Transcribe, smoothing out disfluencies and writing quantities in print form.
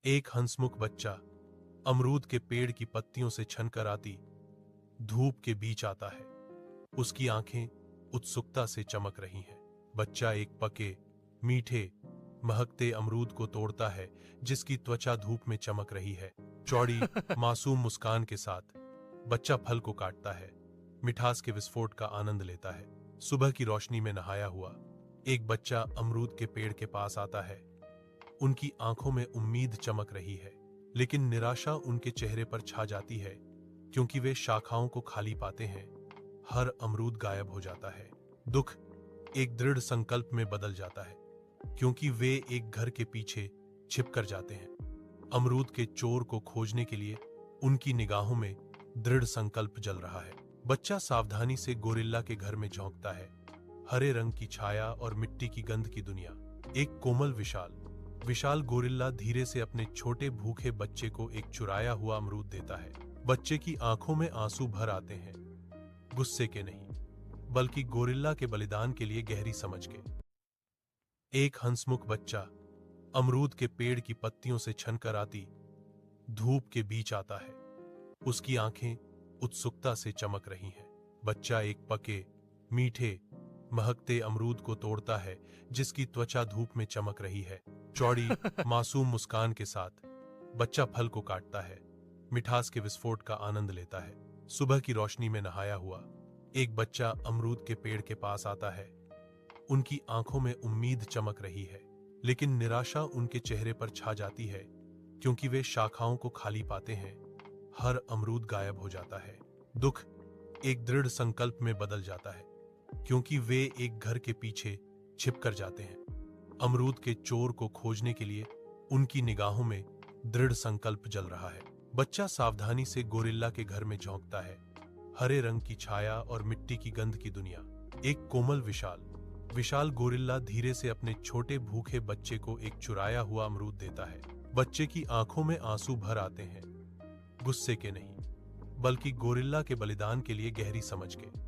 एक हंसमुख बच्चा अमरूद के पेड़ की पत्तियों से छनकर आती धूप के बीच आता है। उसकी आंखें उत्सुकता से चमक रही हैं। बच्चा एक पके, मीठे, महकते अमरूद को तोड़ता है जिसकी त्वचा धूप में चमक रही है। चौड़ी, मासूम मुस्कान के साथ बच्चा फल को काटता है, मिठास के विस्फोट का आनंद लेता है। सुबह की रोशनी में नहाया हुआ एक बच्चा अमरूद के पेड़ के पास आता है। उनकी आंखों में उम्मीद चमक रही है, लेकिन निराशा उनके चेहरे पर छा जाती है क्योंकि वे शाखाओं को खाली पाते हैं। हर अमरूद गायब हो जाता है। दुख एक दृढ़ संकल्प में बदल जाता है क्योंकि वे एक घर के पीछे छिप कर जाते हैं। अमरूद के चोर को खोजने के लिए उनकी निगाहों में दृढ़ संकल्प जल रहा है। बच्चा सावधानी से गोरिल्ला के घर में झोंकता है। हरे रंग की छाया और मिट्टी की गंध की दुनिया। एक कोमल विशाल गोरिल्ला धीरे से अपने छोटे भूखे बच्चे को एक चुराया हुआ अमरूद देता है। बच्चे की आंखों में आंसू भर आते हैं, गुस्से के नहीं, बल्कि गोरिल्ला के बलिदान के लिए गहरी समझ के। एक हंसमुख बच्चा अमरूद के पेड़ की पत्तियों से छनकर आती धूप के बीच आता है। उसकी आंखें उत्सुकता से चमक रही हैं। बच्चा एक पके, मीठे, महकते अमरूद को तोड़ता है जिसकी त्वचा धूप में चमक रही है। चौड़ी, मासूम मुस्कान के साथ बच्चा फल को काटता है, मिठास के विस्फोट का आनंद लेता है। सुबह की रोशनी में नहाया हुआ एक बच्चा अमरूद के पेड़ के पास आता है। उनकी आंखों में उम्मीद चमक रही है, लेकिन निराशा उनके चेहरे पर छा जाती है क्योंकि वे शाखाओं को खाली पाते हैं। हर अमरूद गायब हो जाता है। दुख एक दृढ़ संकल्प में बदल जाता है क्योंकि वे एक घर के पीछे छिप कर जाते हैं। अमरूद के चोर को खोजने के लिए उनकी निगाहों में दृढ़ संकल्प जल रहा है। बच्चा सावधानी से गोरिल्ला के घर में झोंकता है। हरे रंग की छाया और मिट्टी की गंध की दुनिया। एक कोमल विशाल गोरिल्ला धीरे से अपने छोटे भूखे बच्चे को एक चुराया हुआ अमरूद देता है। बच्चे की आंखों में आंसू भर आते हैं, गुस्से के नहीं, बल्कि गोरिल्ला के बलिदान के लिए गहरी समझ के।